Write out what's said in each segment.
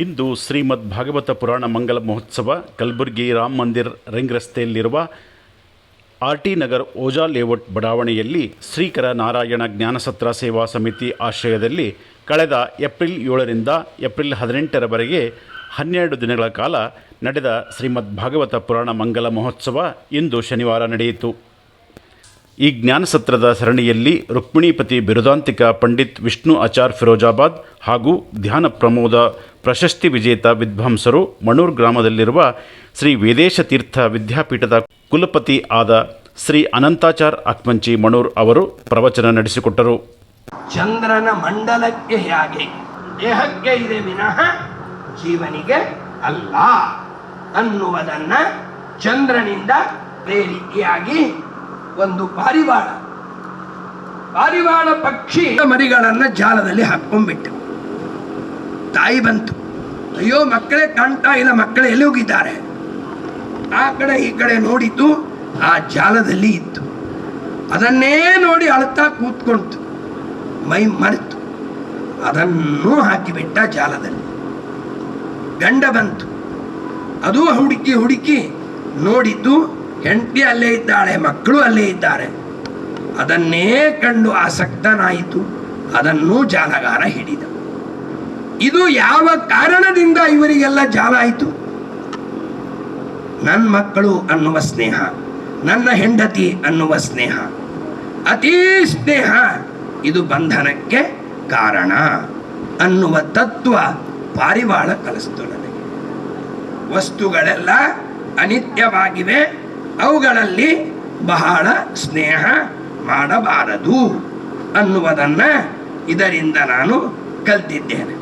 ಇಂದು ಶ್ರೀಮದ್ ಭಾಗವತ ಪುರಾಣ ಮಂಗಲ ಮಹೋತ್ಸವ ಕಲಬುರಗಿ ರಾಮ ಮಂದಿರ್ ರಿಂಗ್ ರಸ್ತೆಯಲ್ಲಿರುವ ಆರ್.ಟಿ. ನಗರ್ ಓಜಾ ಲೇಔಟ್ ಬಡಾವಣೆಯಲ್ಲಿ ಶ್ರೀಕರ ನಾರಾಯಣ ಜ್ಞಾನಸತ್ರ ಸೇವಾ ಸಮಿತಿ ಆಶ್ರಯದಲ್ಲಿ ಕಳೆದ ಏಪ್ರಿಲ್ 7ರಿಂದ ಏಪ್ರಿಲ್ 18ರವರೆಗೆ 12 ದಿನಗಳ ಕಾಲ ನಡೆದ ಶ್ರೀಮದ್ ಭಾಗವತ ಪುರಾಣ ಮಂಗಲ ಮಹೋತ್ಸವ ಇಂದು ಶನಿವಾರ ನಡೆಯಿತು. ಈ ಜ್ಞಾನಸತ್ರದ ಸರಣಿಯಲ್ಲಿ ರುಕ್ಮಿಣೀಪತಿ ಬಿರುದಾಂತಿಕ ಪಂಡಿತ್ ವಿಷ್ಣು ಆಚಾರ್ ಫಿರೋಜಾಬಾದ್ ಹಾಗೂ ಧ್ಯಾನ ಪ್ರಮೋದ ಪ್ರಶಸ್ತಿ ವಿಜೇತ ವಿದ್ವಾಂಸರು ಮಣೂರ್ ಗ್ರಾಮದಲ್ಲಿರುವ ಶ್ರೀ ವೇದೇಶ ತೀರ್ಥ ವಿದ್ಯಾಪೀಠದ ಕುಲಪತಿ ಆದ ಶ್ರೀ ಅನಂತಾಚಾರ್ ಅಕ್ಮಂಚಿ ಮಣೂರ್ ಅವರು ಪ್ರವಚನ ನಡೆಸಿಕೊಟ್ಟರು. ಚಂದ್ರನ ಮಂಡಲಕ್ಕೆ ಹೇಗೆ ದೇಹಕ್ಕೆ ಇದೆ ವಿನಃ ಜೀವನಿಗೆ ಅಲ್ಲ ಅನ್ನುವುದನ್ನ ಚಂದ್ರನಿಂದ ಅದೇ ರೀತಿಯಾಗಿ ಒಂದು ಪಾರಿವಾಳ ಪಕ್ಷಿ ಮರಿಗಳನ್ನ ಜಾಲದಲ್ಲಿ ಹಾಕೊಂಡ್ಬಿಟ್ಟು ತಾಯಿ ಬಂತು, ಅಯ್ಯೋ ಮಕ್ಕಳೇ ಕಾಣ್ತಾ ಇಲ್ಲ, ಮಕ್ಕಳು ಎಲ್ಲಿ ಹೋಗಿದ್ದಾರೆ? ಆ ಕಡೆ ಈ ಕಡೆ ನೋಡಿತು, ಆ ಜಾಲದಲ್ಲಿ ಇತ್ತು. ಅದನ್ನೇ ನೋಡಿ ಅಳ್ತಾ ಕೂತ್ಕೊಂತು, ಮೈ ಮರೆತು ಅದನ್ನೂ ಹಾಕಿಬಿಟ್ಟ ಜಾಲದಲ್ಲಿ. ಗಂಡ ಬಂತು, ಅದು ಹುಡುಕಿ ನೋಡಿತು, ಹೆಂಡತಿ ಅಲ್ಲೇ ಇದ್ದಾಳೆ, ಮಕ್ಕಳು ಅಲ್ಲೇ ಇದ್ದಾರೆ. ಅದನ್ನೇ ಕಂಡು ಆಸಕ್ತನಾಯಿತು, ಅದನ್ನೂ ಜಾಲಗಾರ ಹಿಡಿದ. ಇದು ಯಾವ ಕಾರಣದಿಂದ ಇವರಿಗೆಲ್ಲ ಜಾಲ ಆಯಿತು? ನನ್ನ ಮಕ್ಕಳು ಅನ್ನುವ ಸ್ನೇಹ, ನನ್ನ ಹೆಂಡತಿ ಅನ್ನುವ ಸ್ನೇಹ, ಅತೀ ಸ್ನೇಹ ಇದು ಬಂಧನಕ್ಕೆ ಕಾರಣ ಅನ್ನುವ ತತ್ವ ಪಾರಿವಾಳ ಕಲಿಸ್ತು ನನಗೆ. ವಸ್ತುಗಳೆಲ್ಲ ಅನಿತ್ಯವಾಗಿವೆ, ಅವುಗಳಲ್ಲಿ ಬಹಳ ಸ್ನೇಹ ಮಾಡಬಾರದು ಅನ್ನುವುದನ್ನ ಇದರಿಂದ ನಾನು ಕಲ್ತಿದ್ದೇನೆ.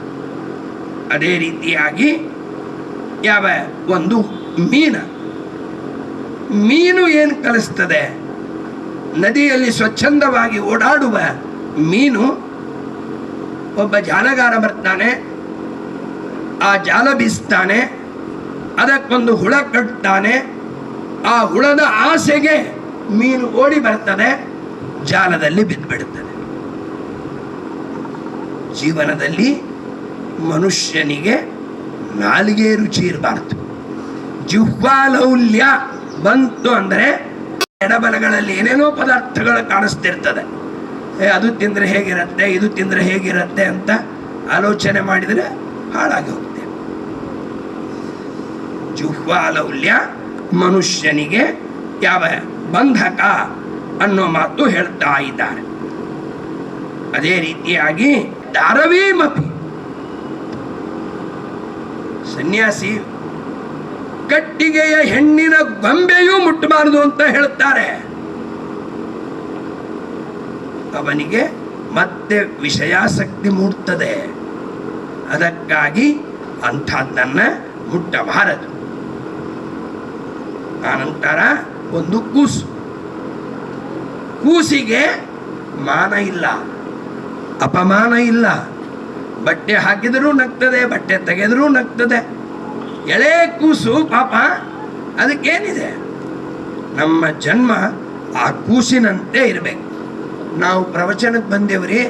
ಅದೇ ರೀತಿಯಾಗಿ ಯಾವ ಒಂದು ಮೀನು ಏನು ಕಲಿಸ್ತದೆ? ನದಿಯಲ್ಲಿ ಸ್ವಚ್ಛಂದವಾಗಿ ಓಡಾಡುವ ಮೀನು, ಒಬ್ಬ ಜಾಲಗಾರ ಬರ್ತಾನೆ, ಆ ಜಾಲ ಬೀಸ್ತಾನೆ, ಅದಕ್ಕೊಂದು ಹುಳ ಕಟ್ತಾನೆ, ಆ ಹುಳದ ಆಸೆಗೆ ಮೀನು ಓಡಿ ಬರ್ತದೆ, ಜಾಲದಲ್ಲಿ ಬಿದ್ದುಬಿಡುತ್ತದೆ. ಜೀವನದಲ್ಲಿ ಮನುಷ್ಯನಿಗೆ ನಾಲಿಗೆ ರುಚಿ ಇರಬಾರ್ದು. ಜಿಹ್ವಾಲೌಲ್ಯ ಬಂತು ಅಂದರೆ ಎಡಬಲಗಳಲ್ಲಿ ಏನೇನೋ ಪದಾರ್ಥಗಳು ಕಾಣಿಸ್ತಿರ್ತದೆ. ಅದು ತಿಂದರೆ ಹೇಗಿರುತ್ತೆ, ಇದು ತಿಂದರೆ ಹೇಗಿರುತ್ತೆ ಅಂತ ಆಲೋಚನೆ ಮಾಡಿದರೆ ಹಾಳಾಗಿ ಹೋಗುತ್ತೆ. ಜಿಹ್ವಾಲೌಲ್ಯ ಮನುಷ್ಯನಿಗೆ ಯಾವ ಬಂಧಕ ಅನ್ನೋ ಮಾತು ಹೇಳ್ತಾ ಇದ್ದಾರೆ. ಅದೇ ರೀತಿಯಾಗಿ ದಾರವೀಮಪಿ, ಸನ್ಯಾಸಿ ಕಟ್ಟಿಗೆಯ ಹೆಣ್ಣಿನ ಗೊಂಬೆಯೂ ಮುಟ್ಟಬಾರದು ಅಂತ ಹೇಳ್ತಾರೆ. ಅವನಿಗೆ ಮತ್ತೆ ವಿಷಯಾಸಕ್ತಿ ಮೂಡ್ತದೆ. ಅದಕ್ಕಾಗಿ ಅಂಥದ್ದನ್ನ ಮುಟ್ಟಬಾರದು. ಆನಂತರ ಒಂದು ಕೂಸಿಗೆ ಮಾನ ಇಲ್ಲ, ಅಪಮಾನ ಇಲ್ಲ. ಬಟ್ಟೆ ಹಾಕಿದರೂ ನಗ್ತದೆ, ಬಟ್ಟೆ ತೆಗೆದರೂ ನಗ್ತದೆ. ಎಳೆ ಕೂಸು ಪಾಪ, ಅದಕ್ಕೇನಿದೆ? ನಮ್ಮ ಜನ್ಮ ಆ ಕೂಸಿನಂತೆ ಇರಬೇಕು. ನಾವು ಪ್ರವಚನಕ್ಕೆ ಬಂದೇವ್ರಿ,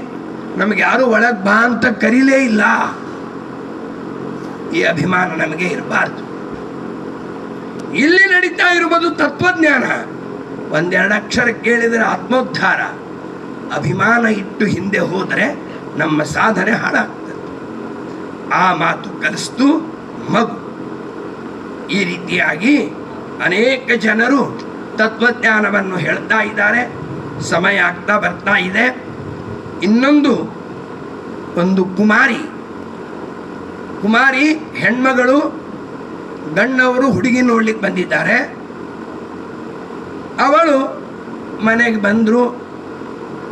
ನಮಗೆ ಯಾರು ಒಳಗೆ ಬಾ ಅಂತ ಕರೀಲೇ ಇಲ್ಲ, ಈ ಅಭಿಮಾನ ನಮಗೆ ಇರಬಾರ್ದು. ಇಲ್ಲಿ ನಡೀತಾ ಇರುವುದು ತತ್ವಜ್ಞಾನ. ಒಂದೆರಡು ಅಕ್ಷರ ಕೇಳಿದರೆ ಆತ್ಮೋದ್ಧಾರ. ಅಭಿಮಾನ ಇಟ್ಟು ಹಿಂದೆ ಹೋದರೆ ನಮ್ಮ ಸಾಧನೆ ಹಾಳಾಗ್ತದೆ. ಆ ಮಾತು ಕಲಿಸ್ತು ಮಗು. ಈ ರೀತಿಯಾಗಿ ಅನೇಕ ಜನರು ತತ್ವಜ್ಞಾನವನ್ನು ಹೇಳ್ತಾ ಇದ್ದಾರೆ. ಸಮಯ ಆಗ್ತಾ ಬರ್ತಾ ಇದೆ. ಇನ್ನೊಂದು ಕುಮಾರಿ ಹೆಣ್ಮಗಳು, ಗಣ್ಣವರು ಹುಡುಗಿ ನೋಡ್ಲಿಕ್ಕೆ ಬಂದಿದ್ದಾರೆ. ಅವಳು ಮನೆಗೆ ಬಂದರು,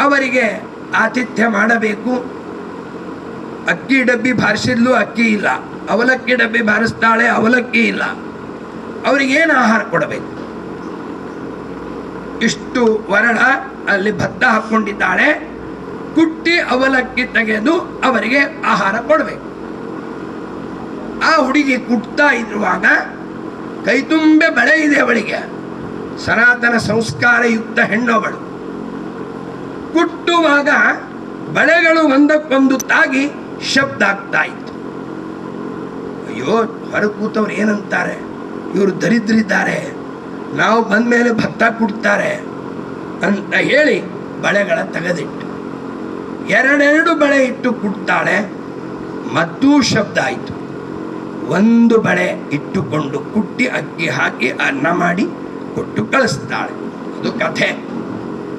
ಅವರಿಗೆ ಆತಿಥ್ಯ ಮಾಡಬೇಕು. ಅಕ್ಕಿ ಡಬ್ಬಿ ಬಾರಿಸಿದ್ಲು, ಅಕ್ಕಿ ಇಲ್ಲ. ಅವಲಕ್ಕಿ ಡಬ್ಬಿ ಬಾರಿಸ್ತಾಳೆ, ಅವಲಕ್ಕಿ ಇಲ್ಲ. ಅವರಿಗೇನು ಆಹಾರ ಕೊಡಬೇಕು? ಇಷ್ಟು ವರಳ ಅಲ್ಲಿ ಭತ್ತ ಹಾಕ್ಕೊಂಡಿದ್ದಾಳೆ. ಕುಟ್ಟಿ ಅವಲಕ್ಕಿ ತೆಗೆದು ಅವರಿಗೆ ಆಹಾರ ಕೊಡಬೇಕು. ಆ ಹುಡುಗಿ ಕುಟ್ತಾ ಇರುವಾಗ ಕೈ ತುಂಬೆ ಬಳೆ ಇದೆ ಅವಳಿಗೆ. ಸನಾತನ ಸಂಸ್ಕಾರಯುಕ್ತ ಹೆಣ್ಣವಳು. ಕುಟ್ಟುವಾಗ ಬಳೆಗಳು ಒಂದಕ್ಕೊಂದು ತಾಗಿ ಶಬ್ದ ಆಗ್ತಾ ಇತ್ತು. ಅಯ್ಯೋ ಹೊರಗೆ ಕೂತವ್ರು ಏನಂತಾರೆ, ಇವರು ದರಿದ್ರಿದ್ದಾರೆ, ನಾವು ಬಂದ ಮೇಲೆ ಭತ್ತ ಕೊಡ್ತಾರೆ ಅಂತ ಹೇಳಿ ಬಳೆಗಳ ತೆಗೆದಿಟ್ಟು ಎರಡೆರಡು ಬಳೆ ಇಟ್ಟು ಕುಡ್ತಾಳೆ. ಮತ್ತೂ ಶಬ್ದ ಆಯಿತು. ಒಂದು ಬಳೆ ಇಟ್ಟುಕೊಂಡು ಕುಟ್ಟಿ ಅಕ್ಕಿ ಹಾಕಿ ಅನ್ನ ಮಾಡಿ ಕೊಟ್ಟು ಕಳಿಸ್ತಾಳೆ. ಅದು ಕಥೆ,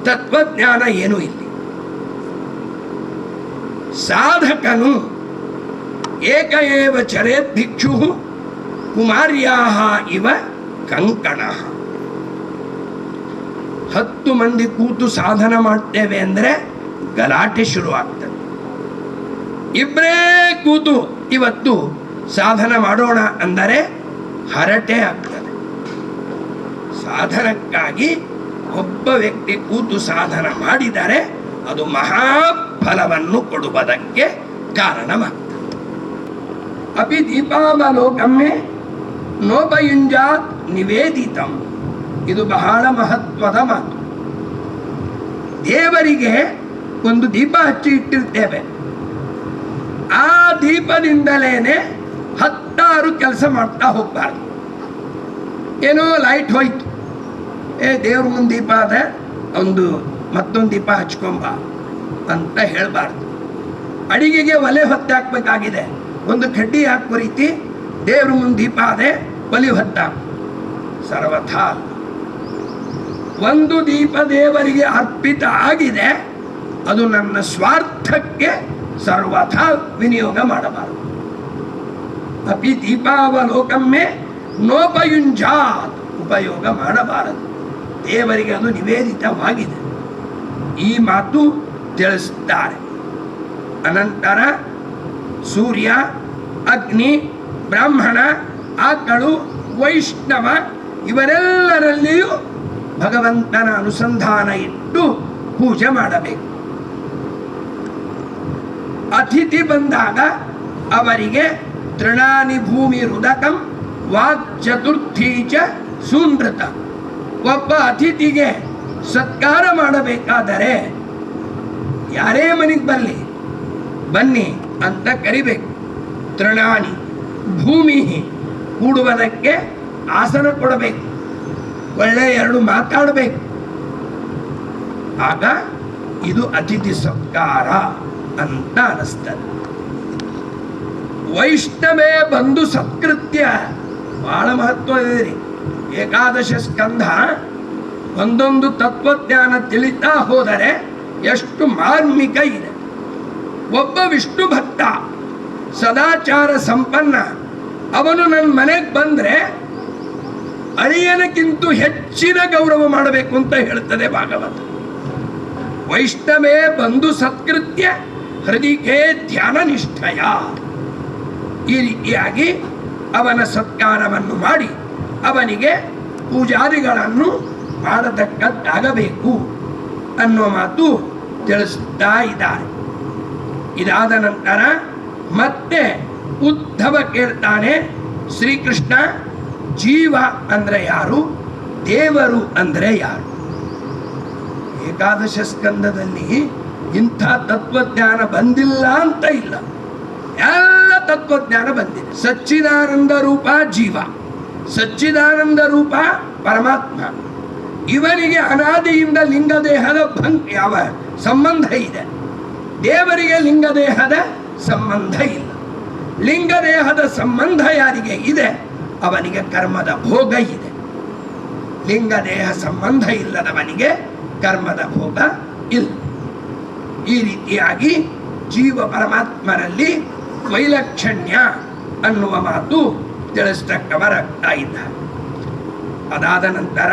ತತ್ವಜ್ಞಾನ ಏನೂ ಇಲ್ಲಿ. ಸಾಧಕನು ಏಕ ಏವ ಚರೇತ್ ಭಿಕ್ಷು ಕುಮಾರ್ಯಾಹ ಇವ ಕಂಕಣ. 10 ಮಂದಿ ಕೂತು ಸಾಧನ ಮಾಡ್ತೇವೆ ಅಂದರೆ ಗಲಾಟೆ ಶುರುವಾಗ್ತದೆ. ಇಬ್ಬರೇ ಕೂತು ಇವತ್ತು ಸಾಧನ ಮಾಡೋಣ ಅಂದರೆ ಹರಟೆ ಆಗ್ತದೆ. ಸಾಧನಕ್ಕಾಗಿ ಒಬ್ಬ ವ್ಯಕ್ತಿ ಕೂತು ಸಾಧನ ಮಾಡಿದರೆ ಅದು ಮಹಾಫಲವನ್ನು ಕೊಡುವುದಕ್ಕೆ ಕಾರಣವಾಗ್ತದೆ. ಅಪಿ ದೀಪಾವಲೋಕಮ್ಮೆ ನೋಪಯುಂಜಾತ್ ನಿವೇದಿತಂ. ಇದು ಬಹಳ ಮಹತ್ವದ ಮಾತು. ದೇವರಿಗೆ ಒಂದು ದೀಪ ಹಚ್ಚಿ ಇಟ್ಟಿರ್ತೇವೆ. ಆ ದೀಪದಿಂದಲೇನೆ 10 ಕೆಲಸ ಮಾಡ್ತಾ ಹೋಗ್ಬಾರ್ದು. ಏನೋ ಲೈಟ್ ಹೋಯ್ತು, ದೇವ್ರ ಮುಂದೆ ದೀಪ ಅದ, ಮತ್ತೊಂದು ದೀಪ ಹಚ್ಕೊಂಬ ಅಂತ ಹೇಳಬಾರ್ದು. ಅಡಿಗೆಗೆ ಒಲೆ ಹೊತ್ತಾಕ್ಬೇಕಾಗಿದೆ, ಒಂದು ಕಡ್ಡಿ ಹಾಕೋ ರೀತಿ ದೇವ್ರ ಮುಂದೆ ದೀಪ ಅದೇ ಒಲೆ ಹೊತ್ತಾಕು. ಸರ್ವಥಾ ಅಲ್ಲ. ಒಂದು ದೀಪ ದೇವರಿಗೆ ಅರ್ಪಿತ ಆಗಿದೆ, ಅದು ನನ್ನ ಸ್ವಾರ್ಥಕ್ಕೆ ಸರ್ವಥಾ ವಿನಿಯೋಗ ಮಾಡಬಾರದು. ಅಪಿ ದೀಪಾವಲೋಕಮ್ಮೆ ನೋಪಯುಂಜಾತ್. ಉಪಯೋಗ ಮಾಡಬಾರದು. ದೇವರಿಗೆ ಅದು ನಿವೇದಿತವಾಗಿದೆ. ಈ ಮಾತು ತಿಳಿಸ್ತಾರೆ. ಅನಂತರ ಸೂರ್ಯ, ಅಗ್ನಿ, ಬ್ರಾಹ್ಮಣ, ಆಕಳು, ವೈಷ್ಣವ ಇವರೆಲ್ಲರಲ್ಲಿಯೂ ಭಗವಂತನ ಅನುಸಂಧಾನ ಇಟ್ಟು ಪೂಜೆ ಮಾಡಬೇಕು. ಅತಿಥಿ ಬಂದಾಗ ಅವರಿಗೆ ತೃಣಾನಿ ಭೂಮಿ ರುದಕಂ ವಾಕ್ ಚತುರ್ಥಿ ಚ ಸೂನೃತ. ಒಬ್ಬ ಅತಿಥಿಗೆ ಸತ್ಕಾರ ಮಾಡಬೇಕಾದರೆ ಯಾರೇ ಮನೆಗೆ ಬನ್ನಿ ಅಂತ ಕರಿಬೇಕು. ತೃಣಾನಿ ಭೂಮಿ, ಕೂಡುವುದಕ್ಕೆ ಆಸನ ಕೊಡಬೇಕು, ಒಳ್ಳೆ 2 ಮಾತಾಡಬೇಕು. ಆಗ ಇದು ಅತಿಥಿ ಸತ್ಕಾರ ಅಂತ ಅನಿಸ್ತದೆ. ವೈಷ್ಣವೇ ಬಂಧು ಸತ್ಕೃತ್ಯ ಬಹಳ ಮಹತ್ವ ಇದೆ ರೀ. ಏಕಾದಶ ಸ್ಕಂಧ ಒಂದೊಂದು ತತ್ವಜ್ಞಾನ ತಿಳಿತಾ ಹೋದರೆ ಎಷ್ಟು ಮಾರ್ಮಿಕ ಇದೆ. ಒಬ್ಬ ವಿಷ್ಣು ಭಕ್ತ ಸದಾಚಾರ ಸಂಪನ್ನ, ಅವನು ನನ್ನ ಮನೆಗೆ ಬಂದರೆ ಅಳಿಯನಕ್ಕಿಂತ ಹೆಚ್ಚಿನ ಗೌರವ ಮಾಡಬೇಕು ಅಂತ ಹೇಳ್ತದೆ ಭಾಗವತ. ವೈಷ್ಣವೇ ಬಂಧು ಸತ್ಕೃತ್ಯ ಹೃದಯಕ್ಕೆ ಧ್ಯಾನ ನಿಷ್ಠಯ. ಈ ರೀತಿಯಾಗಿ ಅವನ ಸತ್ಕಾರವನ್ನು ಮಾಡಿ ಅವನಿಗೆ ಪೂಜಾದಿಗಳನ್ನು ಮಾಡತಕ್ಕದ್ದಾಗಬೇಕು ಅನ್ನುವ ಮಾತು ತಿಳಿಸ್ತಾ ಇದ್ದಾರೆ. ಇದಾದ ನಂತರ ಮತ್ತೆ ಉದ್ಧವ ಕೇಳ್ತಾನೆ, ಶ್ರೀಕೃಷ್ಣ, ಜೀವ ಅಂದರೆ ಯಾರು, ದೇವರು ಅಂದರೆ ಯಾರು? ಏಕಾದಶ ಸ್ಕಂದದಲ್ಲಿ ಇಂಥ ತತ್ವಜ್ಞಾನ ಬಂದಿಲ್ಲ ಅಂತ ಇಲ್ಲ, ಎಲ್ಲ ತತ್ವಜ್ಞಾನ ಬಂದಿದೆ. ಸಚ್ಚಿದಾನಂದ ರೂಪ ಜೀವ, ಸಚ್ಚಿದಾನಂದ ರೂಪ ಪರಮಾತ್ಮ. ಇವನಿಗೆ ಅನಾದಿಯಿಂದ ಲಿಂಗದೇಹದ ಯಾವ ಸಂಬಂಧ ಇದೆ, ದೇವರಿಗೆ ಲಿಂಗದೇಹದ ಸಂಬಂಧ ಇಲ್ಲ. ಲಿಂಗದೇಹದ ಸಂಬಂಧ ಯಾರಿಗೆ ಇದೆ ಅವನಿಗೆ ಕರ್ಮದ ಭೋಗ ಇದೆ. ಲಿಂಗದೇಹ ಸಂಬಂಧ ಇಲ್ಲದವನಿಗೆ ಕರ್ಮದ ಭೋಗ ಇಲ್ಲ. ಈ ರೀತಿಯಾಗಿ ಜೀವ ಪರಮಾತ್ಮರಲ್ಲಿ ವೈಲಕ್ಷಣ್ಯ ಅನ್ನುವ ಮಾತು ತಿಳಿಸ್ತಕ್ಕವರಾಗ್ತಾ ಇದ್ದಾರೆ. ಅದಾದ ನಂತರ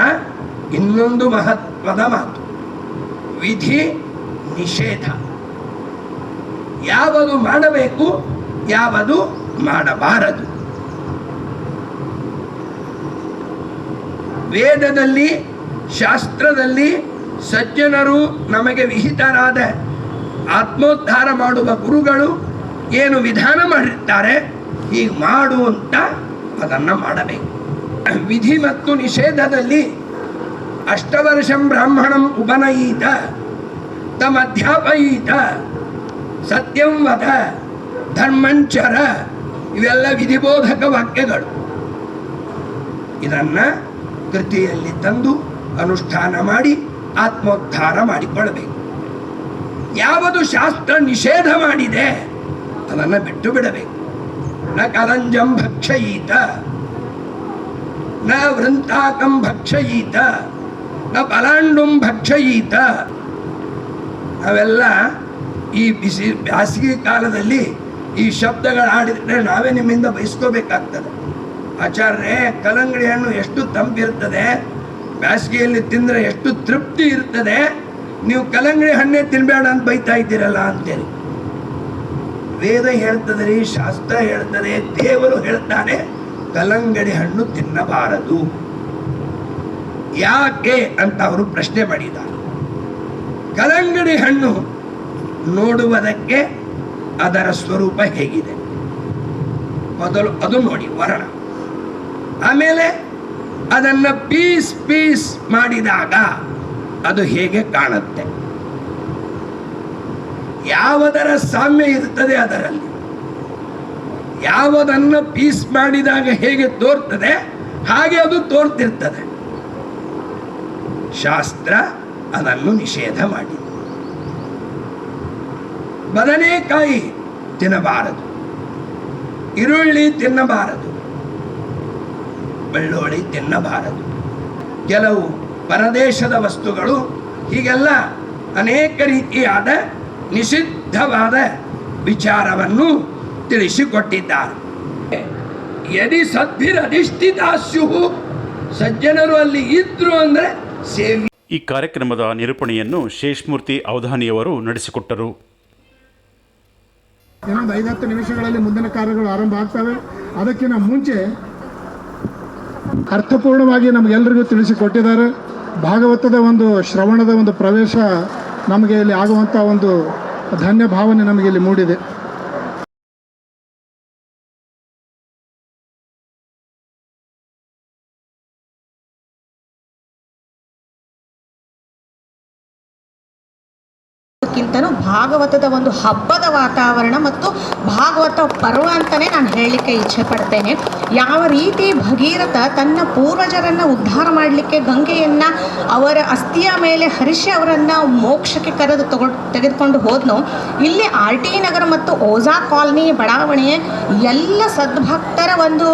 ಇನ್ನೊಂದು ಮಹತ್ವದ ಮಾತು, ವಿಧಿ ನಿಷೇಧ. ಯಾವುದು ಮಾಡಬೇಕು, ಯಾವುದು ಮಾಡಬಾರದು. ವೇದದಲ್ಲಿ, ಶಾಸ್ತ್ರದಲ್ಲಿ ಸಜ್ಜನರು ನಮಗೆ ವಿಹಿತರಾದ ಆತ್ಮೋದ್ಧಾರ ಮಾಡುವ ಗುರುಗಳು ಏನು ವಿಧಾನ ಮಾಡಿರ್ತಾರೆ, ಹೀಗೆ ಮಾಡು ಅಂತ ಅದನ್ನು ಮಾಡಬೇಕು. ವಿಧಿ ಮತ್ತು ನಿಷೇಧದಲ್ಲಿ ಅಷ್ಟವರ್ಷಂ ಬ್ರಾಹ್ಮಣಂ ಉಪನಯೀತ ತಮಧ್ಯಾಪಯೀತ ಸತ್ಯಂ ವದ ಧರ್ಮಂಚರ ಇವೆಲ್ಲ ವಿಧಿಬೋಧಕ ವಾಕ್ಯಗಳು. ಇದನ್ನ ಕೃತಿಯಲ್ಲಿ ತಂದು ಅನುಷ್ಠಾನ ಮಾಡಿ ಆತ್ಮೋದ್ಧಾರ ಮಾಡಿಕೊಳ್ಳಬೇಕು. ಯಾವುದು ಶಾಸ್ತ್ರ ನಿಷೇಧ ಮಾಡಿದೆ ಅದನ್ನು ಬಿಟ್ಟು ಬಿಡಬೇಕು. ನ ಕಲಂಜಂ ಭಕ್ಷಯೀತ, ನ ವೃಂತಾಕಂ ಭಕ್ಷಯೀತ, ನ ಪಲಾಂಡುಂ ಭಕ್ಷಯೀತ. ನಾವೆಲ್ಲ ಈ ಬೇಸಿಗೆ ಕಾಲದಲ್ಲಿ ಈ ಶಬ್ದಗಳು ಆಡಿದ್ರೆ ನಾವೇ ನಿಮ್ಮಿಂದ ಬಯಸ್ಕೋಬೇಕಾಗ್ತದೆ. ಆಚಾರ್ಯ, ಕಲ್ಲಂಗಡಿ ಹಣ್ಣು ಎಷ್ಟು ತಂಪಿರ್ತದೆ, ಬೇಸಿಗೆಯಲ್ಲಿ ತಿಂದರೆ ಎಷ್ಟು ತೃಪ್ತಿ ಇರ್ತದೆ, ನೀವು ಕಲ್ಲಂಗಡಿ ಹಣ್ಣೇ ತಿನ್ಬೇಡ ಅಂತ ಬೈತಾ ಇದ್ದೀರಲ್ಲ ಅಂತೇಳಿ. ವೇದ ಹೇಳ್ತದೆ ರೀ, ಶಾಸ್ತ್ರ ಹೇಳ್ತದೆ, ದೇವರು ಹೇಳ್ತಾನೆ ಕಲ್ಲಂಗಡಿ ಹಣ್ಣು ತಿನ್ನಬಾರದು. ಯಾಕೆ ಅಂತ ಅವರು ಪ್ರಶ್ನೆ ಮಾಡಿದ್ದಾರೆ. ಕಲ್ಲಂಗಡಿ ಹಣ್ಣು ನೋಡುವುದಕ್ಕೆ ಅದರ ಸ್ವರೂಪ ಹೇಗಿದೆ ಮೊದಲು ಅದು ನೋಡಿ, ವರ್ಣ. ಆಮೇಲೆ ಅದನ್ನು ಪೀಸ್ ಪೀಸ್ ಮಾಡಿದಾಗ ಅದು ಹೇಗೆ ಕಾಣುತ್ತೆ, ಯಾವುದರ ಸಾಮ್ಯ ಇರ್ತದೆ ಅದರಲ್ಲಿ, ಯಾವುದನ್ನು ಪೀಸ್ ಮಾಡಿದಾಗ ಹೇಗೆ ತೋರ್ತದೆ ಹಾಗೆ ಅದು ತೋರ್ತಿರ್ತದೆ. ಶಾಸ್ತ್ರ ಅದನ್ನು ನಿಷೇಧ ಮಾಡಿದೆ. ಬದನೆಕಾಯಿ ತಿನ್ನಬಾರದು, ಈರುಳ್ಳಿ ತಿನ್ನಬಾರದು, ಬೆಳ್ಳುಳ್ಳಿ ತಿನ್ನಬಾರದು, ಕೆಲವು ಪರದೇಶದ ವಸ್ತುಗಳು, ಹೀಗೆಲ್ಲ ಅನೇಕ ರೀತಿಯಾದ ನಿಷಿದ್ಧವಾದ ವಿಚಾರವನ್ನು ತಿಳಿಸಿಕೊಟ್ಟಿದ್ದಾರೆ. ಯದಿ ಸದ್ಭಿರಧಿಷ್ಠಿತಾಸ್ಯು, ಸಜ್ಜನರು ಅಲ್ಲಿ ಇದ್ರು ಅಂದರೆ ಸೇವಿ. ಈ ಕಾರ್ಯಕ್ರಮದ ನಿರೂಪಣೆಯನ್ನು ಶೇಷಮೂರ್ತಿ ಅವಧಾನಿಯವರು ನಡೆಸಿಕೊಟ್ಟರು. ಇನ್ನೊಂದು 5-10 ನಿಮಿಷಗಳಲ್ಲಿ ಮುಂದಿನ ಕಾರ್ಯಗಳು ಆರಂಭ ಆಗ್ತವೆ. ಅದಕ್ಕಿಂತ ಮುಂಚೆ ಅರ್ಥಪೂರ್ಣವಾಗಿ ನಮಗೆಲ್ಲರಿಗೂ ತಿಳಿಸಿಕೊಟ್ಟಿದ್ದಾರೆ. ಭಾಗವತದ ಒಂದು ಶ್ರವಣದ ಒಂದು ಪ್ರವೇಶ ನಮಗೆ ಇಲ್ಲಿ ಆಗುವಂಥ ಒಂದು ಧನ್ಯ ಭಾವನೆ ನಮಗೆ ಇಲ್ಲಿ ಮೂಡಿದೆ. ಕಿಂತನೂ ಭಾಗವತದ ಒಂದು ಹಬ್ಬದ ವಾತಾವರಣ ಮತ್ತು ಭಾಗವತ ಪರ್ವ ಅಂತಲೇ ನಾನು ಹೇಳಲಿಕ್ಕೆ ಇಚ್ಛೆ ಪಡ್ತೇನೆ. ಯಾವ ರೀತಿ ಭಗೀರಥ ತನ್ನ ಪೂರ್ವಜರನ್ನು ಉದ್ಧಾರ ಮಾಡಲಿಕ್ಕೆ ಗಂಗೆಯನ್ನು ಅವರ ಅಸ್ಥಿಯ ಮೇಲೆ ಹರಿಸಿ ಅವರನ್ನು ಮೋಕ್ಷಕ್ಕೆ ತೆಗೆದುಕೊಂಡು ಹೋದ್ನೋ, ಇಲ್ಲಿ RT ನಗರ ಮತ್ತು ಓಜಾ ಕಾಲನಿ ಬಡಾವಣೆ ಎಲ್ಲ ಸದ್ಭಕ್ತರ ಒಂದು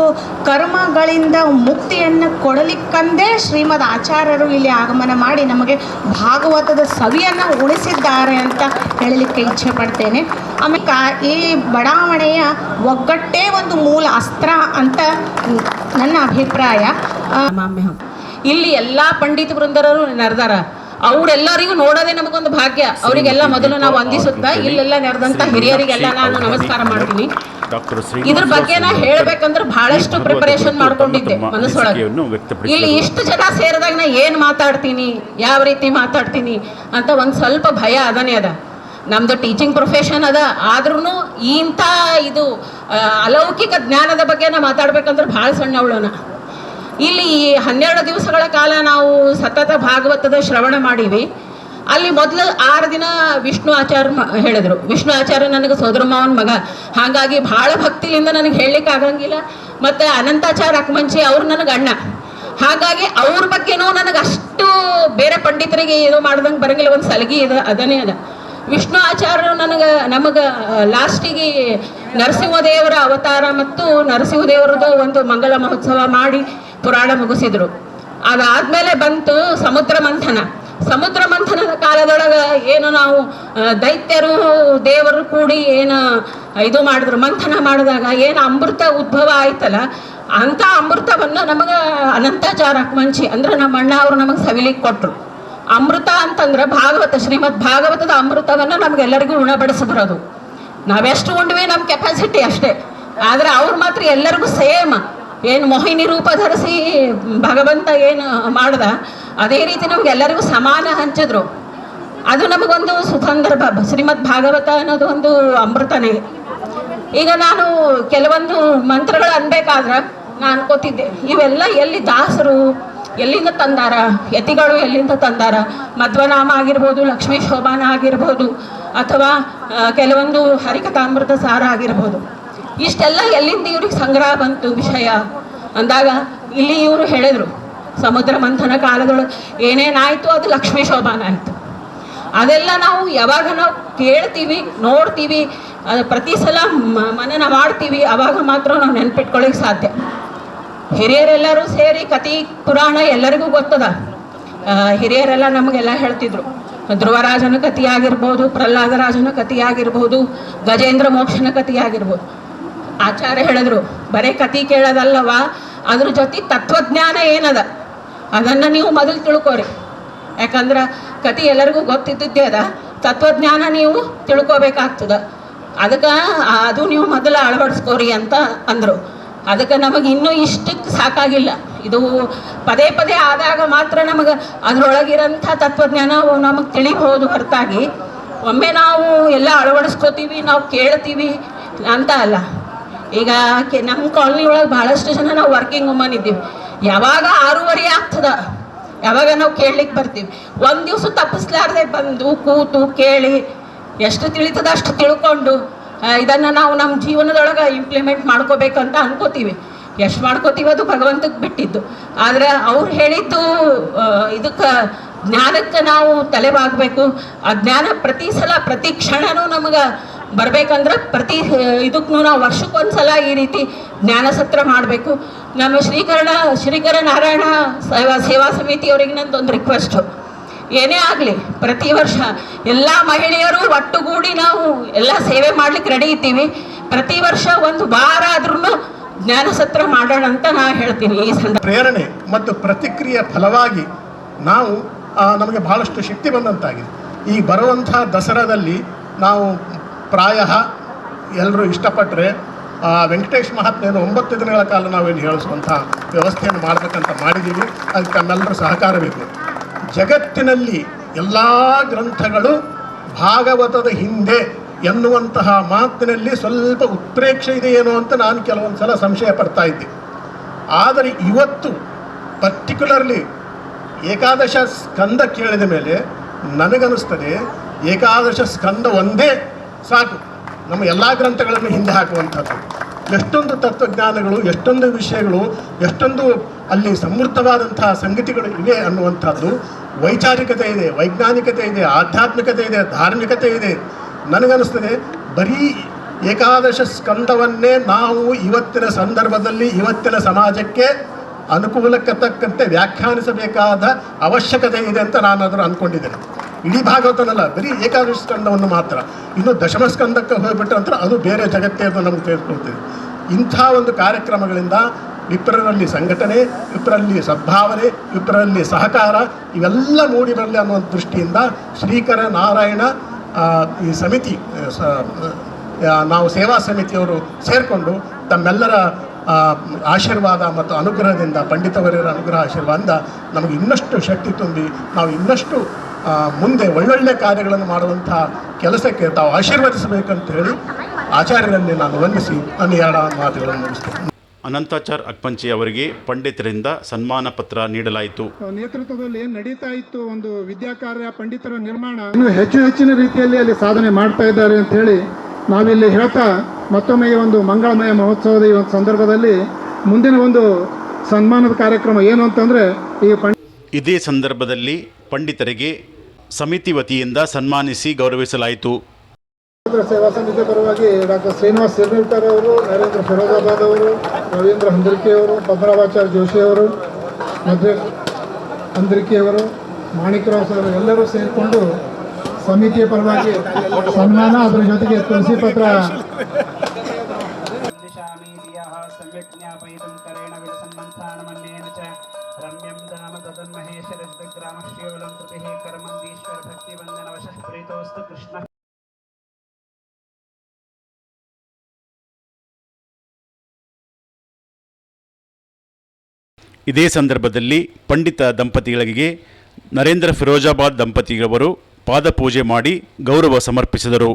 ಕರ್ಮಗಳಿಂದ ಮುಕ್ತಿಯನ್ನು ಕೊಡಲಿಕ್ಕಂದೇ ಶ್ರೀಮದ್ ಆಚಾರ್ಯರು ಇಲ್ಲಿ ಆಗಮನ ಮಾಡಿ ನಮಗೆ ಭಾಗವತದ ಸವಿಯನ್ನು ಉಳಿಸಿದ್ದಾರೆ ಅಂತ ಹೇಳಲಿಕ್ಕೆ ಇಚ್ಛೆ ಪಡ್ತೇನೆ. ಆಮೇಲೆ ಈ ಬಡಾವಣೆಯ ಒಗ್ಗಟ್ಟೇ ಒಂದು ಮೂಲ ಅಸ್ತ್ರ ಅಂತ ನನ್ನ ಅಭಿಪ್ರಾಯ. ಇಲ್ಲಿ ಎಲ್ಲ ಪಂಡಿತ ವೃಂದರರು ನೆರೆದಾರ, ಅವರೆಲ್ಲರಿಗೂ ನೋಡೋದೇ ನಮಗೊಂದು ಭಾಗ್ಯ. ಅವರಿಗೆಲ್ಲ ಮೊದಲು ನಾವು ವಂದಿಸುತ್ತಾ ಇಲ್ಲೆಲ್ಲ ನೆರೆದಂಥ ಹಿರಿಯರಿಗೆಲ್ಲ ನಾನು ನಮಸ್ಕಾರ ಮಾಡ್ತೀನಿ. ಇದ್ರ ಬಗ್ಗೆ ನಾ ಹೇಳ್ಬೇಕಂದ್ರೆ ಬಹಳಷ್ಟು ಪ್ರಿಪರೇಷನ್ ಮಾಡ್ಕೊಂಡಿದ್ದೆ ಮನಸ್ಸೊಳಗೆ. ಇಲ್ಲಿ ಇಷ್ಟು ಜನ ಸೇರಿದಾಗ ನಾ ಏನು ಮಾತಾಡ್ತೀನಿ, ಯಾವ ರೀತಿ ಮಾತಾಡ್ತೀನಿ ಅಂತ ಒಂದು ಸ್ವಲ್ಪ ಭಯ ಅದನೇ ಅದ. ನಮ್ದು ಟೀಚಿಂಗ್ ಪ್ರೊಫೆಷನ್ ಅದ, ಆದ್ರೂ ಇಂಥ ಇದು ಅಲೌಕಿಕ ಜ್ಞಾನದ ಬಗ್ಗೆ ನಾ ಮಾತಾಡ್ಬೇಕಂದ್ರೆ ಭಾಳ ಸಣ್ಣವಳನ. ಇಲ್ಲಿ 12 ದಿವಸಗಳ ಕಾಲ ನಾವು ಸತತ ಭಾಗವತದ ಶ್ರವಣ ಮಾಡೀವಿ. ಅಲ್ಲಿ ಮೊದಲು 6 ದಿನ ವಿಷ್ಣು ಆಚಾರ್ಯ ಹೇಳಿದ್ರು. ವಿಷ್ಣು ಆಚಾರ್ಯ ನನಗೆ ಸೋದರ ಮಾವನ ಮಗ, ಹಾಗಾಗಿ ಭಾಳ ಭಕ್ತಿಯಿಂದ ನನಗೆ ಹೇಳಲಿಕ್ಕೆ ಆಗಂಗಿಲ್ಲ. ಮತ್ತು ಅನಂತಾಚಾರ್ಯ ಅಕ್ಮಂಚಿ ಅವ್ರು ನನಗೆ ಅಣ್ಣ, ಹಾಗಾಗಿ ಅವ್ರ ಬಗ್ಗೆನೂ ನನಗೆ ಅಷ್ಟು ಬೇರೆ ಪಂಡಿತರಿಗೆ ಇದು ಮಾಡ್ದಂಗೆ ಬರಂಗಿಲ್ಲ. ಒಂದು ಸಲಗಿ ಇದೆ ಅದನ್ನೇ ಅದ. ವಿಷ್ಣು ಆಚಾರ್ಯರು ನಮಗೆ ಲಾಸ್ಟಿಗೆ ನರಸಿಂಹದೇವರ ಅವತಾರ ಮತ್ತು ನರಸಿಂಹದೇವರದ್ದು ಒಂದು ಮಂಗಲ ಮಹೋತ್ಸವ ಮಾಡಿ ಪುರಾಣ ಮುಗಿಸಿದ್ರು. ಅದಾದಮೇಲೆ ಬಂತು ಸಮುದ್ರ ಮಂಥನದ ಕಾಲದೊಳಗೆ ಏನು ನಾವು ದೈತ್ಯರು ದೇವರು ಕೂಡಿ ಏನು ಇದು ಮಾಡಿದ್ರು, ಮಂಥನ ಮಾಡಿದಾಗ ಏನು ಅಮೃತ ಉದ್ಭವ ಆಯ್ತಲ್ಲ, ಅಂಥ ಅಮೃತವನ್ನು ನಮಗೆ ಅನಂತಾಚಾರ್ಯ ಅಕ್ಮಂಚಿ ಅಂದ್ರೆ ನಮ್ಮ ಅಣ್ಣ ಅವರು ನಮಗೆ ಸವಿಲಿಕ್ಕೆ ಕೊಟ್ಟರು. ಅಮೃತ ಅಂತಂದ್ರೆ ಭಾಗವತ, ಶ್ರೀಮದ್ ಭಾಗವತದ ಅಮೃತವನ್ನು ನಮಗೆಲ್ಲರಿಗೂ ಉಣಬಡಿಸಿದ್ರು. ನಾವೆಷ್ಟು ಉಂಡ್ವಿ ನಮ್ಮ ಕೆಪಾಸಿಟಿ ಅಷ್ಟೇ, ಆದರೆ ಅವ್ರು ಮಾತ್ರ ಎಲ್ಲರಿಗೂ ಸೇಮ್. ಏನು ಮೋಹಿನಿ ರೂಪ ಧರಿಸಿ ಭಗವಂತ ಏನು ಮಾಡ್ದ ಅದೇ ರೀತಿ ನಮಗೆಲ್ಲರಿಗೂ ಸಮಾನ ಹಂಚಿದ್ರು. ಅದು ನಮಗೊಂದು ಸುಸಂದರ್ಭ. ಶ್ರೀಮದ್ ಭಾಗವತ ಅನ್ನೋದು ಒಂದು ಅಮೃತನೇ. ಈಗ ನಾನು ಕೆಲವೊಂದು ಮಂತ್ರಗಳು ಅನ್ಬೇಕಾದ್ರೆ ನಾನು ಅನ್ಕೋತಿದ್ದೆ, ಇವೆಲ್ಲ ಎಲ್ಲಿ ದಾಸರು ಎಲ್ಲಿಂದ ತಂದಾರ, ಯತಿಗಳು ಎಲ್ಲಿಂದ ತಂದಾರ. ಮಧ್ವನಾಮ ಆಗಿರ್ಬೋದು, ಲಕ್ಷ್ಮೀ ಶೋಭಾನ ಆಗಿರ್ಬೋದು, ಅಥವಾ ಕೆಲವೊಂದು ಹರಿಕಥಾಮೃತ ಸಾರ ಆಗಿರ್ಬೋದು. ಇಷ್ಟೆಲ್ಲ ಎಲ್ಲಿಂದ ಇವ್ರಿಗೆ ಸಂಗ್ರಹ ಬಂತು ವಿಷಯ ಅಂದಾಗ ಇಲ್ಲಿ ಇವರು ಹೇಳಿದರು, ಸಮುದ್ರ ಮಂಥನ ಕಾಲದೊಳಗೆ ಏನೇನಾಯಿತು ಅದು ಲಕ್ಷ್ಮೀ ಶೋಭಾನ ಆಯಿತು. ಅದೆಲ್ಲ ನಾವು ಯಾವಾಗ ನಾವು ಕೇಳ್ತೀವಿ, ನೋಡ್ತೀವಿ, ಪ್ರತಿ ಸಲ ಮನನ ಮಾಡ್ತೀವಿ, ಆವಾಗ ಮಾತ್ರ ನಾವು ನೆನ್ಪಿಟ್ಕೊಳ್ಳಿಕ್ಕೆ ಸಾಧ್ಯ. ಹಿರಿಯರೆಲ್ಲರೂ ಸೇರಿ ಕತೆ ಪುರಾಣ ಎಲ್ಲರಿಗೂ ಗೊತ್ತದ. ಹಿರಿಯರೆಲ್ಲ ನಮಗೆಲ್ಲ ಹೇಳ್ತಿದ್ರು. ಧ್ರುವರಾಜನ ಕಥೆಯಾಗಿರ್ಬೋದು, ಪ್ರಹ್ಲಾದರಾಜನ ಕಥೆಯಾಗಿರ್ಬೋದು, ಗಜೇಂದ್ರ ಮೋಕ್ಷನ ಕಥೆಯಾಗಿರ್ಬೋದು. ಆಚಾರ್ಯ ಹೇಳಿದ್ರು, ಬರೀ ಕತೆ ಕೇಳೋದಲ್ಲವ, ಅದ್ರ ಜೊತೆ ತತ್ವಜ್ಞಾನ ಏನದ ಅದನ್ನು ನೀವು ಮೊದಲು ತಿಳ್ಕೊರಿ. ಯಾಕಂದ್ರೆ ಕತೆ ಎಲ್ಲರಿಗೂ ಗೊತ್ತಿದ್ದೇ ಅದ, ತತ್ವಜ್ಞಾನ ನೀವು ತಿಳ್ಕೊಬೇಕಾಗ್ತದ. ಅದಕ್ಕೆ ಅದು ನೀವು ಮೊದಲು ಅಳವಡಿಸ್ಕೋರಿ ಅಂತ ಅಂದರು. ಅದಕ್ಕೆ ನಮಗೆ ಇನ್ನೂ ಇಷ್ಟಕ್ಕೆ ಸಾಕಾಗಿಲ್ಲ. ಇದು ಪದೇ ಪದೇ ಆದಾಗ ಮಾತ್ರ ನಮಗೆ ಅದರೊಳಗಿರೋಂಥ ತತ್ವಜ್ಞಾನ ನಮಗೆ ತಿಳಿಬಹುದು ಹೊರತಾಗಿ ಒಮ್ಮೆ ನಾವು ಎಲ್ಲ ಅಳವಡಿಸ್ಕೋತೀವಿ, ನಾವು ಕೇಳ್ತೀವಿ ಅಂತ ಅಲ್ಲ. ಈಗ ನಮ್ಮ ಕಾಲನಿ ಒಳಗೆ ಭಾಳಷ್ಟು ಜನ ನಾವು ವರ್ಕಿಂಗ್ ವುಮನ್ ಇದ್ದೀವಿ. ಯಾವಾಗ 6:30 ಆಗ್ತದ, ಯಾವಾಗ ನಾವು ಕೇಳಲಿಕ್ಕೆ ಬರ್ತೀವಿ. ಒಂದು ದಿವಸ ತಪ್ಪಿಸ್ಲಾರ್ದೆ ಬಂದು ಕೂತು ಕೇಳಿ ಎಷ್ಟು ತಿಳಿತದ ಅಷ್ಟು ತಿಳ್ಕೊಂಡು ಇದನ್ನು ನಾವು ನಮ್ಮ ಜೀವನದೊಳಗೆ ಇಂಪ್ಲಿಮೆಂಟ್ ಮಾಡ್ಕೋಬೇಕಂತ ಅನ್ಕೋತೀವಿ. ಎಷ್ಟು ಮಾಡ್ಕೋತೀವಿ ಅದು ಭಗವಂತಕ್ಕೆ ಬಿಟ್ಟಿದ್ದು. ಆದರೆ ಅವ್ರು ಹೇಳಿದ್ದು ಇದಕ್ಕೆ ಜ್ಞಾನಕ್ಕೆ ನಾವು ತಲೆಬಾಗಬೇಕು. ಆ ಜ್ಞಾನ ಪ್ರತಿ ಸಲ ಪ್ರತಿ ಕ್ಷಣನೂ ನಮಗೆ ಬರಬೇಕಂದ್ರೆ ಪ್ರತಿ ಇದಕ್ಕೂ ನಾವು ವರ್ಷಕ್ಕೊಂದ್ಸಲ ಈ ರೀತಿ ಜ್ಞಾನ ಸತ್ರ ಮಾಡಬೇಕು. ನಮ್ಮ ಶ್ರೀಕರ ನಾರಾಯಣ ಸೇವಾ ಸಮಿತಿಯವರಿಗೆ ನಂದೊಂದು ರಿಕ್ವೆಸ್ಟು, ಏನೇ ಆಗಲಿ ಪ್ರತಿ ವರ್ಷ ಎಲ್ಲ ಮಹಿಳೆಯರು ಒಟ್ಟುಗೂಡಿ ನಾವು ಎಲ್ಲ ಸೇವೆ ಮಾಡ್ಲಿಕ್ಕೆ ರೆಡಿ ಇದ್ದೀವಿ. ಪ್ರತಿ ವರ್ಷ ಒಂದು ವಾರ ಆದ್ರೂ ಜ್ಞಾನ ಸತ್ರ ಮಾಡೋಣ ಅಂತ ನಾನು ಹೇಳ್ತೀನಿ. ಈ ಸಂದರ್ಭ ಪ್ರೇರಣೆ ಮತ್ತು ಪ್ರತಿಕ್ರಿಯೆ ಫಲವಾಗಿ ನಾವು ನಮಗೆ ಬಹಳಷ್ಟು ಶಕ್ತಿ ಬಂದಂತಾಗಿದೆ. ಈ ಬರುವಂಥ ದಸರಾದಲ್ಲಿ ನಾವು ಪ್ರಾಯ ಎಲ್ಲರೂ ಇಷ್ಟಪಟ್ಟರೆ ವೆಂಕಟೇಶ್ ಮಹಾತ್ಮೆಯನ್ನು 9 ದಿನಗಳ ಕಾಲ ನಾವೇನು ಹೇಳಿಸುವಂಥ ವ್ಯವಸ್ಥೆಯನ್ನು ಮಾಡಬೇಕಂತ ಮಾಡಿದ್ದೀವಿ. ಅದಕ್ಕೆ ನಮ್ಮೆಲ್ಲರೂ ಸಹಕಾರ ಬೇಕು. ಜಗತ್ತಿನಲ್ಲಿ ಎಲ್ಲ ಗ್ರಂಥಗಳು ಭಾಗವತದ ಹಿಂದೆ ಎನ್ನುವಂತಹ ಮಾತಿನಲ್ಲಿ ಸ್ವಲ್ಪ ಉತ್ಪ್ರೇಕ್ಷೆ ಇದೆಯೇನೋ ಅಂತ ನಾನು ಕೆಲವೊಂದು ಸಲ ಸಂಶಯ ಪಡ್ತಾ ಇದ್ದೆ. ಆದರೆ ಇವತ್ತು ಪರ್ಟಿಕ್ಯುಲರ್ಲಿ ಏಕಾದಶ ಸ್ಕಂದ ಕೇಳಿದ ಮೇಲೆ ನನಗನ್ನಿಸ್ತದೆ ಏಕಾದಶ ಸ್ಕಂದ ಒಂದೇ ಸಾಕು ನಮ್ಮ ಎಲ್ಲ ಗ್ರಂಥಗಳನ್ನು ಹಿಂದೆ ಹಾಕುವಂಥದ್ದು. ಎಷ್ಟೊಂದು ತತ್ವಜ್ಞಾನಗಳು, ಎಷ್ಟೊಂದು ವಿಷಯಗಳು, ಎಷ್ಟೊಂದು ಅಲ್ಲಿ ಸಮೃದ್ಧವಾದಂತಹ ಸಂಗತಿಗಳು ಇವೆ ಅನ್ನುವಂಥದ್ದು. ವೈಚಾರಿಕತೆ ಇದೆ, ವೈಜ್ಞಾನಿಕತೆ ಇದೆ, ಆಧ್ಯಾತ್ಮಿಕತೆ ಇದೆ, ಧಾರ್ಮಿಕತೆ ಇದೆ. ನನಗನ್ನಿಸ್ತದೆ ಬರೀ ಏಕಾದಶ ಸ್ಕಂದವನ್ನೇ ನಾವು ಇವತ್ತಿನ ಸಂದರ್ಭದಲ್ಲಿ ಇವತ್ತಿನ ಸಮಾಜಕ್ಕೆ ಅನುಕೂಲಕ್ಕೆ ತಕ್ಕಂತೆ ವ್ಯಾಖ್ಯಾನಿಸಬೇಕಾದ ಅವಶ್ಯಕತೆ ಇದೆ ಅಂತ ನಾನು ಅದನ್ನು ಅಂದ್ಕೊಂಡಿದ್ದೇನೆ. ಇಡೀ ಭಾಗವತನಲ್ಲ, ಬರೀ ಏಕಾದಶ ಸ್ಕಂದವನ್ನು ಮಾತ್ರ. ಇನ್ನು ದಶಮ ಸ್ಕಂದಕ್ಕೆ ಹೋಗ್ಬಿಟ್ರೆ ಅಂತ ಅದು ಬೇರೆ ಜಗತ್ತೇ ಅದು ನಮಗೆ ತಿಳಿದುಕೊಳ್ತೀವಿ. ಇಂಥ ಒಂದು ಕಾರ್ಯಕ್ರಮಗಳಿಂದ ವಿಪ್ರರಲ್ಲಿ ಸಂಘಟನೆ, ವಿಪ್ರಲ್ಲಿ ಸದ್ಭಾವನೆ, ವಿಪ್ರರಲ್ಲಿ ಸಹಕಾರ ಇವೆಲ್ಲ ಮೂಡಿ ಬರಲಿ ಅನ್ನುವಂಥ ದೃಷ್ಟಿಯಿಂದ ಶ್ರೀಕರ ನಾರಾಯಣ ಈ ಸಮಿತಿ ನಾವು ಸೇವಾ ಸಮಿತಿಯವರು ಸೇರಿಕೊಂಡು ತಮ್ಮೆಲ್ಲರ ಆಶೀರ್ವಾದ ಮತ್ತು ಅನುಗ್ರಹದಿಂದ, ಪಂಡಿತವರ್ಯರ ಅನುಗ್ರಹ ಆಶೀರ್ವಾದದಿಂದ ನಮಗೆ ಇನ್ನಷ್ಟು ಶಕ್ತಿ ತುಂಬಿ ನಾವು ಇನ್ನಷ್ಟು ಮುಂದೆ ಒಳ್ಳೊಳ್ಳೆ ಕಾರ್ಯಗಳನ್ನು ಮಾಡುವಂಥ ಕೆಲಸಕ್ಕೆ ತಾವು ಆಶೀರ್ವದಿಸಬೇಕಂತ ಹೇಳಿ ಆಚಾರ್ಯರಲ್ಲಿ ನಾನು ವಂದಿಸಿ ನನ್ನ 2 ಮಾತುಗಳನ್ನು ಮುಗಿಸ್ತೇನೆ. ಅನಂತಾಚಾರ್ ಅಕ್ಪಂಚಿ ಅವರಿಗೆ ಪಂಡಿತರಿಂದ ಸನ್ಮಾನ ಪತ್ರ ನೀಡಲಾಯಿತು. ನೇತೃತ್ವದಲ್ಲಿ ಏನು ನಡೀತಾ ಇತ್ತು ಒಂದು ವಿದ್ಯಾಕಾರ್ಯ, ಪಂಡಿತರ ನಿರ್ಮಾಣ ಇನ್ನೂ ಹೆಚ್ಚಿನ ರೀತಿಯಲ್ಲಿ ಅಲ್ಲಿ ಸಾಧನೆ ಮಾಡ್ತಾ ಇದ್ದಾರೆ ಅಂತ ಹೇಳಿ ನಾವಿಲ್ಲಿ ಹೇಳ್ತಾ, ಮತ್ತೊಮ್ಮೆ ಈ ಒಂದು ಮಂಗಳಮಯ ಮಹೋತ್ಸವದ ಈ ಒಂದು ಸಂದರ್ಭದಲ್ಲಿ ಮುಂದಿನ ಒಂದು ಸನ್ಮಾನದ ಕಾರ್ಯಕ್ರಮ ಏನು ಅಂತಂದರೆ ಇದೇ ಸಂದರ್ಭದಲ್ಲಿ ಪಂಡಿತರಿಗೆ ಸಮಿತಿ ವತಿಯಿಂದ ಸನ್ಮಾನಿಸಿ ಗೌರವಿಸಲಾಯಿತು. ಸೇವಾ ಸಮಿತಿ ಪರವಾಗಿ ಡಾಕ್ಟರ್ ಶ್ರೀನಿವಾಸ್ ಸಿರ್ನಿಲ್ಕರ್ ಅವರು, ನರೇಂದ್ರ ಫಿರೋಜಾಬಾದ್ ಅವರು, ರವೀಂದ್ರ ಹಂದ್ರಿಕೆ ಅವರು, ಪದ್ಮನಾಭಾಚಾರ್ಯ ಜೋಶಿ ಅವರು, ಮಧ್ಯ ಹಂದ್ರಿಕೆ ಅವರು, ಮಾಣಿಕರಾವ್ ಸರ್ ಎಲ್ಲರೂ ಸೇರಿಕೊಂಡು ಸಮಿತಿಯ ಪರವಾಗಿ ಸನ್ಮಾನ, ಅದರ ಜೊತೆಗೆ ತುಳಸಿ ಪತ್ರ ರಮ್ಯಂ ಧಾಮ ತದನ್ಮಹೇಶ್ವರ ಗ್ರಾಮ ಶ್ರೀವಲಂ ಕೃತಿ ಕರ್ಮಂದೀಶ್ವರ ಭಕ್ತಿ ವಂದನ ವಶಃ ಪ್ರೀತೋಸ್ತು ಕೃಷ್ಣ. ಇದೇ ಸಂದರ್ಭದಲ್ಲಿ ಪಂಡಿತ ದಂಪತಿಗಳಿಗೆ ನರೇಂದ್ರ ಫಿರೋಜಾಬಾದ್ ದಂಪತಿಗಳವರು ಪಾದಪೂಜೆ ಮಾಡಿ ಗೌರವ ಸಮರ್ಪಿಸಿದರು.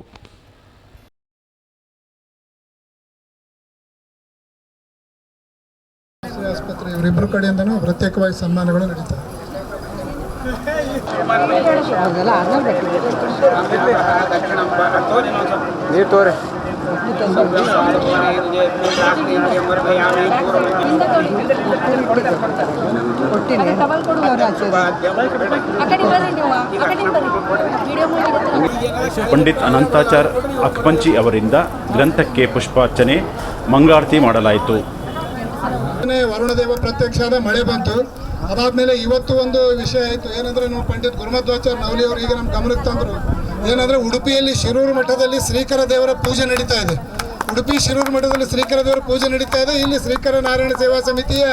ಆಸ್ಪತ್ರೆ ಇವರಿಬ್ಬರು ಕಡೆಯಿಂದನೂ ಪ್ರತ್ಯೇಕವಾಗಿ ಸನ್ಮಾನಗಳು ನಡೀತವೆ. ನೀರು ತೋರಿ ಪಂಡಿತ್ ಅನಂತಾಚಾರ್ ಅಕ್ಪಂಚಿ ಅವರಿಂದ ಗ್ರಂಥಕ್ಕೆ ಪುಷ್ಪಾರ್ಚನೆ ಮಂಗಳಾರತಿ ಮಾಡಲಾಯಿತು. ವರುಣದೇವ ಪ್ರತ್ಯಕ್ಷ ಮಳೆ ಬಂತು. ಅದಾದಮೇಲೆ ಇವತ್ತು ಒಂದು ವಿಷಯ ಆಯಿತು. ಏನಂದರೆ ನಾವು ಪಂಡಿತ್ ಗುರುಮಧ್ವಾಚಾರ್ಯ ನವಲಿ ಅವರು ಈಗ ನಮ್ಮ ಗಮನಕ್ಕೆ ತಂದರು. ಏನಂದರೆ ಉಡುಪಿಯಲ್ಲಿ ಶಿರೂರು ಮಠದಲ್ಲಿ ಶ್ರೀಕರ ದೇವರ ಪೂಜೆ ನಡೀತಾ ಇದೆ. ಉಡುಪಿ ಶಿರೂರು ಮಠದಲ್ಲಿ ಶ್ರೀಕರ ದೇವರ ಪೂಜೆ ನಡೀತಾ ಇದೆ. ಇಲ್ಲಿ ಶ್ರೀಕರ ನಾರಾಯಣ ಸೇವಾ ಸಮಿತಿಯ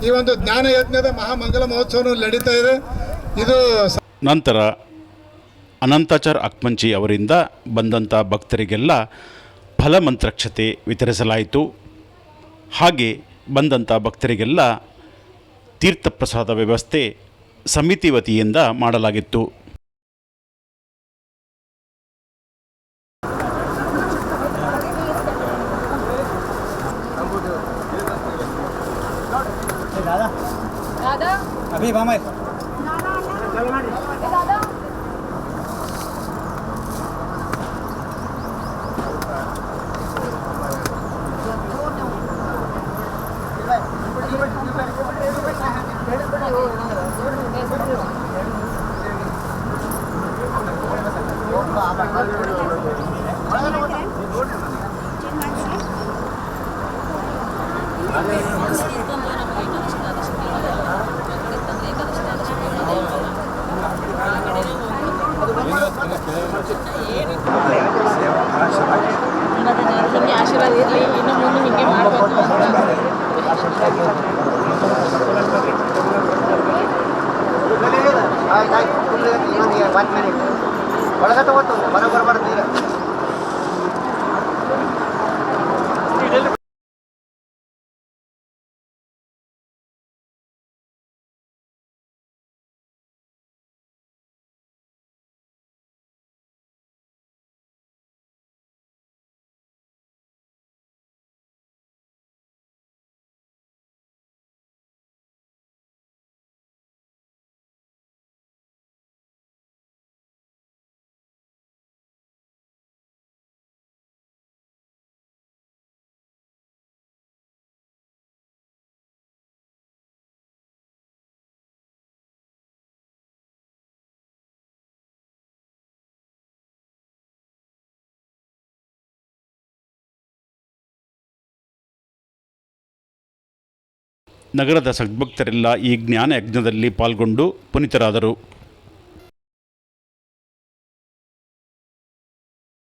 ಈ ಒಂದು ಜ್ಞಾನ ಯಜ್ಞದ ಮಹಾಮಂಗಲ ಮಹೋತ್ಸವ ನಡೀತಾ ಇದೆ. ಇದು ನಂತರ ಅನಂತಾಚಾರ್ ಅಕ್ಪಂಚಿ ಅವರಿಂದ ಬಂದಂಥ ಭಕ್ತರಿಗೆಲ್ಲ ಫಲಮಂತ್ರಕ್ಷತೆ ವಿತರಿಸಲಾಯಿತು. ಹಾಗೆ ಬಂದಂಥ ಭಕ್ತರಿಗೆಲ್ಲ ತೀರ್ಥಪ್ರಸಾದ ವ್ಯವಸ್ಥೆ ಸಮಿತಿ ವತಿಯಿಂದ ಮಾಡಲಾಗಿತ್ತು. ಆಶೀರ್ವಾದ ಇರಲಿ, ಇನ್ನು ಮುಂದೆ ಹೀಗೆ ಮಾಡಬೇಕು. ಒಳಗೆ ತಗೋತು ಬರೋಬ್ಬರ ಬರ್ತೀರ. ನಗರದ ಸದ್ಭಕ್ತರೆಲ್ಲ ಈ ಜ್ಞಾನ ಯಜ್ಞದಲ್ಲಿ ಪಾಲ್ಗೊಂಡು ಪುನೀತರಾದರು.